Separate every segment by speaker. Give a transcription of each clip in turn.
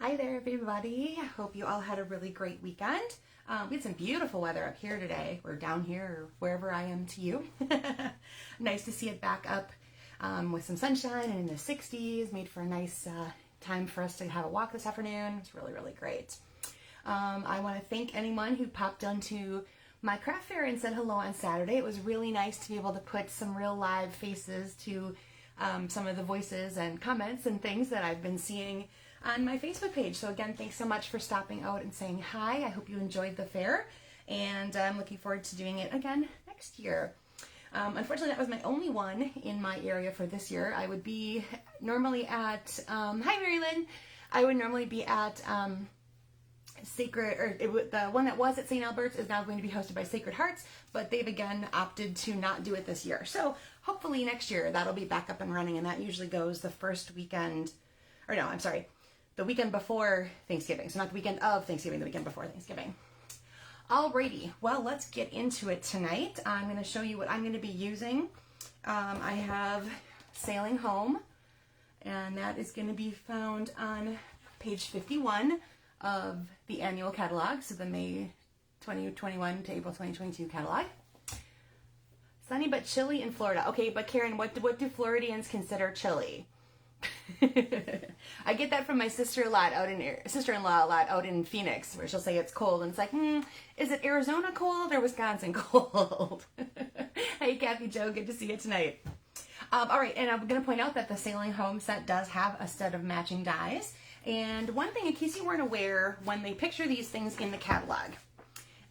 Speaker 1: Hi there, everybody. I hope you all had a really great weekend. We had some beautiful weather up here today, or down here, or wherever I am to you. Nice to see it back up with some sunshine and in the 60s. Made for a nice time for us to have a walk this afternoon. It's really, really great. I want to thank anyone who popped onto my craft fair and said hello on Saturday. It was really nice to be able to put some real live faces to some of the voices and comments and things that I've been seeing on my Facebook page. So again, thanks so much for stopping out and saying hi. I hope you enjoyed the fair, and I'm looking forward to doing it again next year. Unfortunately, that was my only one in my area for this year. I would be normally at, hi Mary Lynn, I would normally be at the one that was at St. Albert's is now going to be hosted by Sacred Hearts, but they've again opted to not do it this year. So hopefully next year that'll be back up and running, and that usually goes the first weekend, or no, I'm sorry, the weekend before Thanksgiving. So not the weekend of Thanksgiving, the weekend before Thanksgiving. Alrighty, well, let's get into it tonight. I'm going to show you what I'm going to be using. I have Sailing Home, and that is going to be found on page 51 of the annual catalog, so the May 2021 to April 2022 catalog. Sunny but chilly in Florida. Okay, but Karen, what do Floridians consider chilly? I get that from my sister-in-law out in Phoenix, where she'll say it's cold, and it's like, is it Arizona cold or Wisconsin cold? Hey, Kathy Jo, good to see you tonight. All right, and I'm going to point out that the Sailing Home set does have a set of matching dies. And one thing, in case you weren't aware, when they picture these things in the catalog,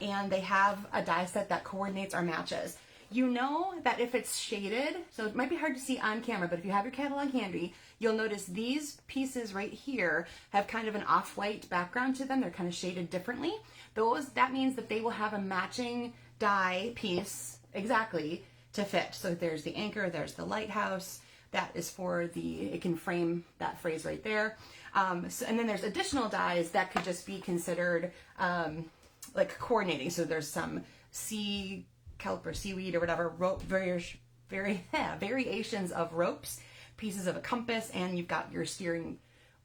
Speaker 1: and they have a die set that coordinates or matches, you know that if it's shaded, so it might be hard to see on camera, but if you have your catalog handy, you'll notice these pieces right here have kind of an off-white background to them. They're kind of shaded differently. That means that they will have a matching die piece exactly to fit. So there's the anchor, there's the lighthouse. That is for it can frame that phrase right there. And then there's additional dies that could just be considered like coordinating. So there's some sea kelp or seaweed or whatever, rope, variations of ropes, pieces of a compass, and you've got your steering,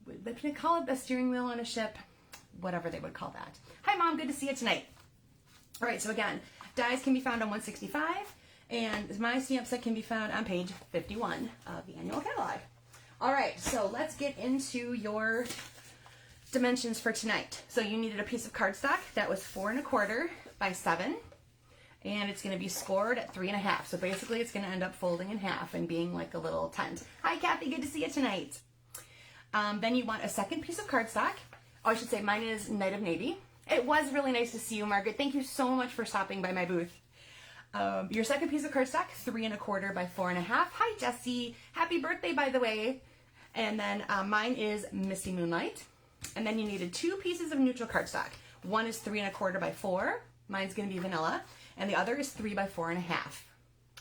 Speaker 1: what do you call it, a steering wheel on a ship? Whatever they would call that. Hi Mom, good to see you tonight. All right, so again, dies can be found on 165, and my stamp set can be found on page 51 of the annual catalog. All right, so let's get into your dimensions for tonight. So you needed a piece of cardstock that was 4 1/4 by 7. And it's going to be scored at 3 1/2. So basically it's going to end up folding in half and being like a little tent. Hi Kathy, good to see you tonight. Then you want a second piece of cardstock. Oh, I should say mine is Night of Navy. It was really nice to see you, Margaret. Thank you so much for stopping by my booth. Your second piece of cardstock, 3 1/4 by 4 1/2. Hi Jessie, happy birthday by the way. And then mine is Misty Moonlight. And then you needed 2 pieces of neutral cardstock. One is 3 1/4 by 4. Mine's going to be vanilla. And the other is 3 by 4 1/2.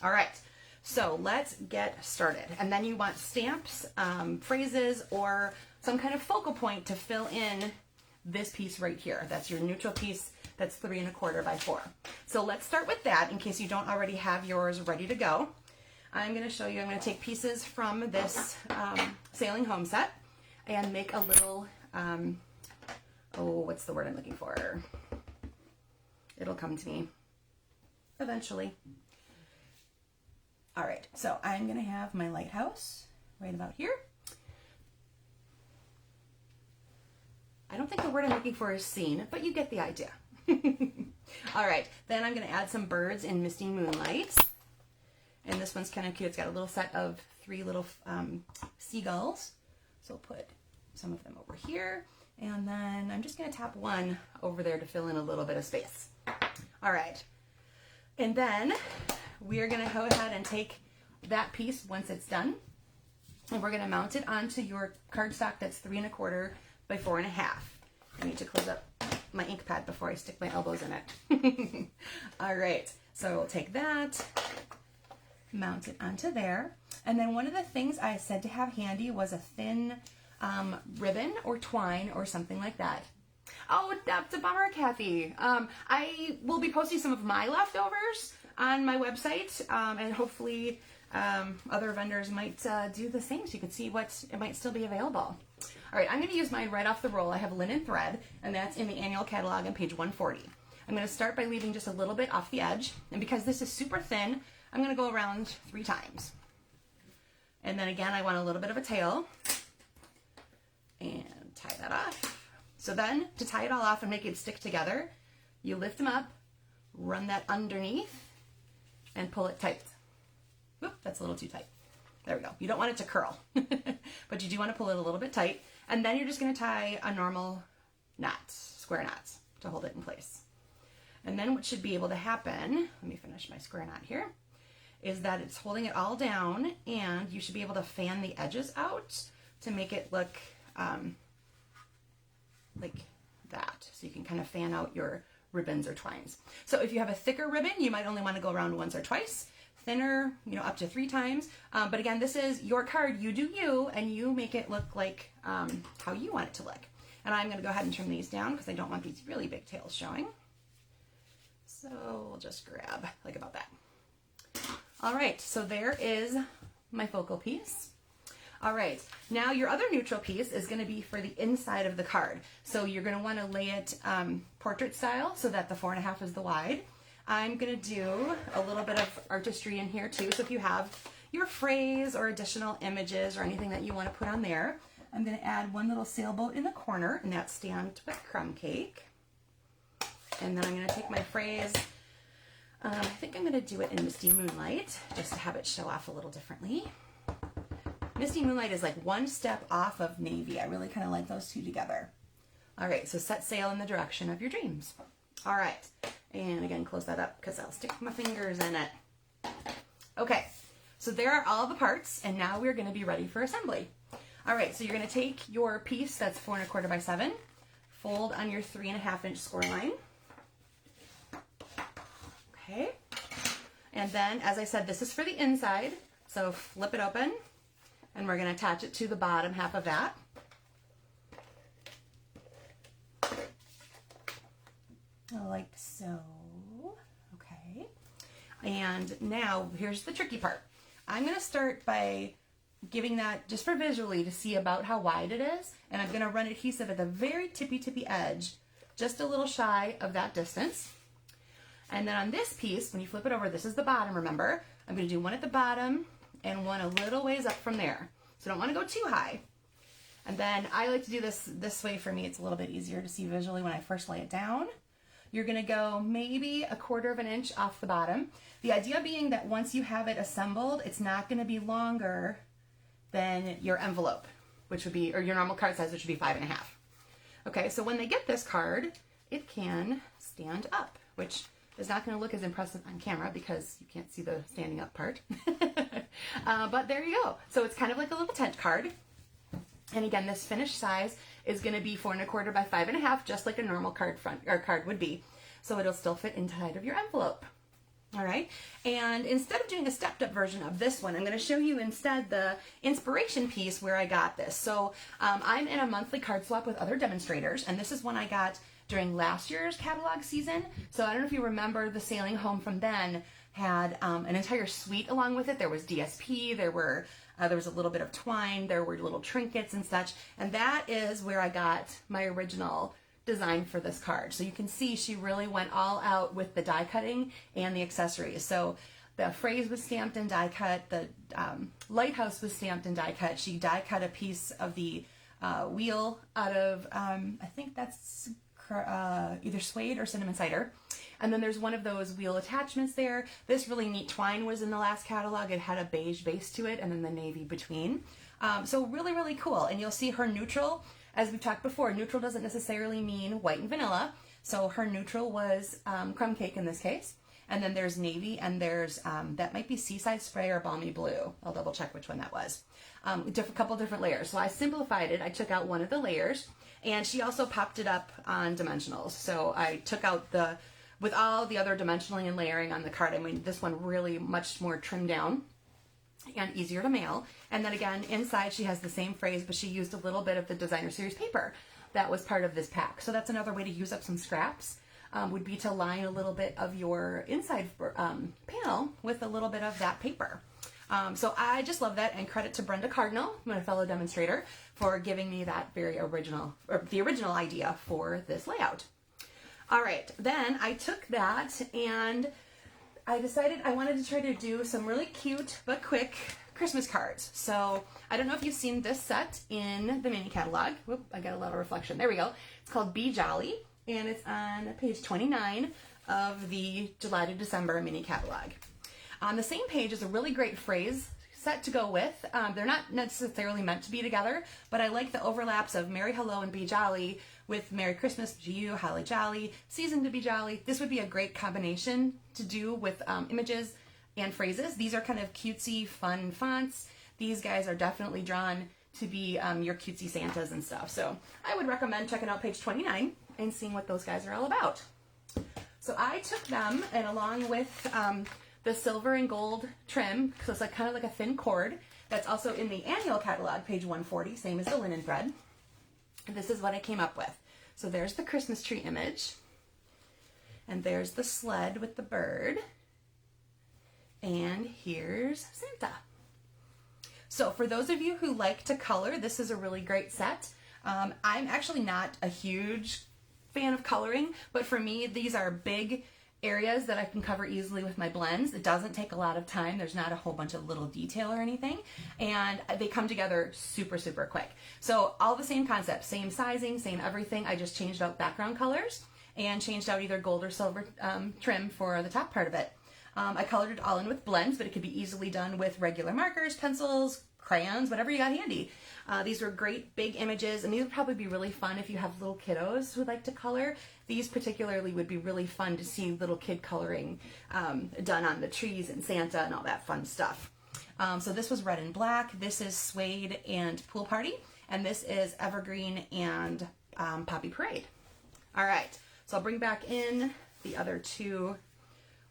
Speaker 1: All right, so let's get started. And then you want stamps, phrases, or some kind of focal point to fill in this piece right here. That's your neutral piece that's 3 1/4 by 4. So let's start with that in case you don't already have yours ready to go. I'm going to show you, I'm going to take pieces from this Sailing Home set and make a little, what's the word I'm looking for? It'll come to me eventually. All right, so I'm going to have my lighthouse right about here. I don't think the word I'm looking for is seen, but you get the idea. All right, then I'm going to add some birds in Misty Moonlight. And this one's kind of cute. It's got a little set of 3 little seagulls. So I'll put some of them over here. And then I'm just going to tap one over there to fill in a little bit of space. All right. And then we're going to go ahead and take that piece once it's done, and we're going to mount it onto your cardstock that's 3 1/4 by 4 1/2. I need to close up my ink pad before I stick my elbows in it. All right, so we'll take that, mount it onto there, and then one of the things I said to have handy was a thin ribbon or twine or something like that. Oh, that's a bummer, Kathy. I will be posting some of my leftovers on my website, and hopefully other vendors might do the same so you can see what it might still be available. All right, I'm going to use mine right off the roll. I have linen thread, and that's in the annual catalog on page 140. I'm going to start by leaving just a little bit off the edge, and because this is super thin, I'm going to go around 3 times. And then again, I want a little bit of a tail, and tie that off. So then, to tie it all off and make it stick together, you lift them up, run that underneath, and pull it tight. Oop, that's a little too tight. There we go. You don't want it to curl, but you do want to pull it a little bit tight. And then you're just going to tie a normal knot, square knots, to hold it in place. And then what should be able to happen, let me finish my square knot here, is that it's holding it all down, and you should be able to fan the edges out to make it look like that. So you can kind of fan out your ribbons or twines. So if you have a thicker ribbon, you might only want to go around once or twice. Thinner, you know, up to 3 times. But again, this is your card. You do you, and you make it look like how you want it to look. And I'm going to go ahead and trim these down because I don't want these really big tails showing. So we'll just grab like about that. All right, so there is my focal piece. All right, now your other neutral piece is going to be for the inside of the card. So you're going to want to lay it portrait style so that the 4.5 is the wide. I'm going to do a little bit of artistry in here too. So if you have your phrase or additional images or anything that you want to put on there, I'm going to add one little sailboat in the corner, and that's stamped with crumb cake. And then I'm going to take my phrase, I think I'm going to do it in Misty Moonlight, just to have it show off a little differently. Misty Moonlight is like one step off of Navy. I really kind of like those two together. All right, so set sail in the direction of your dreams. All right, and again, close that up because I'll stick my fingers in it. Okay, so there are all the parts, and now we're going to be ready for assembly. All right, so you're going to take your piece that's 4.25 by 7, fold on your 3.5-inch score line. Okay, and then, as I said, this is for the inside, so flip it open, and we're going to attach it to the bottom half of that. Like so. Okay, and now here's the tricky part. I'm going to start by giving that just for visually to see about how wide it is, and I'm going to run adhesive at the very tippy edge, just a little shy of that distance. And then on this piece, when you flip it over, this is the bottom, remember? I'm going to do one at the bottom and one a little ways up from there. So don't want to go too high. And then I like to do this way. For me, it's a little bit easier to see visually when I first lay it down. You're going to go maybe 1/4 inch off the bottom. The idea being that once you have it assembled, it's not going to be longer than your envelope, which would be, or your normal card size, which would be 5.5. Okay, so when they get this card, it can stand up, which is not going to look as impressive on camera because you can't see the standing up part. But there you go. So it's kind of like a little tent card. And again, this finished size is going to be 4.25 by 5.5, just like a normal card would be. So it'll still fit inside of your envelope. All right. And instead of doing a stepped up version of this one, I'm going to show you instead the inspiration piece where I got this. So I'm in a monthly card swap with other demonstrators, and this is one I got during last year's catalog season. So I don't know if you remember, the Sailing Home from then had an entire suite along with it. There was DSP, there was a little bit of twine, there were little trinkets and such, and that is where I got my original design for this card. So you can see she really went all out with the die cutting and the accessories. So the phrase was stamped and die cut, the lighthouse was stamped and die cut. She die cut a piece of the wheel out of, I think that's either suede or cinnamon cider. And then there's one of those wheel attachments there. This really neat twine was in the last catalog. It had a beige base to it and then the navy between. So really, really cool. And you'll see her neutral, as we've talked before, neutral doesn't necessarily mean white and vanilla. So her neutral was crumb cake in this case. And then there's navy, and there's, that might be Seaside Spray or Balmy Blue. I'll double check which one that was. Couple different layers. So I simplified it. I took out one of the layers, and she also popped it up on dimensionals. So I took out with all the other dimensioning and layering on the card, I mean, this one really much more trimmed down and easier to mail. And then again, inside she has the same phrase, but she used a little bit of the designer series paper that was part of this pack. So that's another way to use up some scraps. Would be to line a little bit of your inside panel with a little bit of that paper. So I just love that, and credit to Brenda Cardinal, my fellow demonstrator, for giving me that very original, or the original idea for this layout. All right, then I took that and I decided I wanted to try to do some really cute but quick Christmas cards. So I don't know if you've seen this set in the mini catalog. Whoop, I got a little reflection. There we go. It's called Be Jolly, and it's on page 29 of the July to December mini catalog. On the same page is a really great phrase set to go with. They're not necessarily meant to be together, but I like the overlaps of Merry Hello and Be Jolly with Merry Christmas to you, Holly Jolly, Season to Be Jolly. This would be a great combination to do with images and phrases. These are kind of cutesy, fun fonts. These guys are definitely drawn to be your cutesy Santas and stuff. So I would recommend checking out page 29 and seeing what those guys are all about. So I took them, and along with the silver and gold trim, so it's like kind of like a thin cord, that's also in the annual catalog, page 140, same as the linen thread. And this is what I came up with. So there's the Christmas tree image, and there's the sled with the bird, and here's Santa. So for those of you who like to color, this is a really great set. I'm actually not a huge fan of coloring, but for me, these are big areas that I can cover easily with my blends. It doesn't take a lot of time. There's not a whole bunch of little detail or anything, and they come together super, super quick. So all the same concept, same sizing, same everything. I just changed out background colors and changed out either gold or silver trim for the top part of it. I colored it all in with blends, but it could be easily done with regular markers, pencils, crayons, whatever you got handy. These were great big images, and these would probably be really fun if you have little kiddos who like to color. These particularly would be really fun to see little kid coloring done on the trees and Santa and all that fun stuff. So this was red and black, this is suede and pool party, and this is evergreen and poppy parade. All right, so I'll bring back in the other two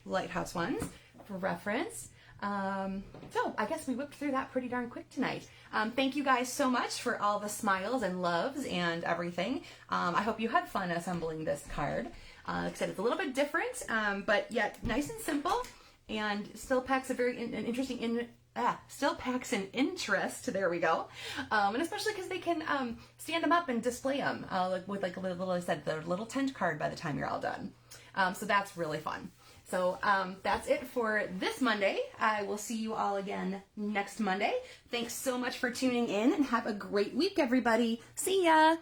Speaker 1: lighthouse ones for reference. So I guess we whipped through that pretty darn quick tonight. Thank you guys so much for all the smiles and loves and everything. I hope you had fun assembling this card. Like I said, it's a little bit different, but yet nice and simple, and still packs a very interesting still packs an interest. There we go. And especially because they can stand them up and display them with like a little, I said, the little tent card by the time you're all done. So that's really fun. So that's it for this Monday. I will see you all again next Monday. Thanks so much for tuning in, and have a great week, everybody. See ya!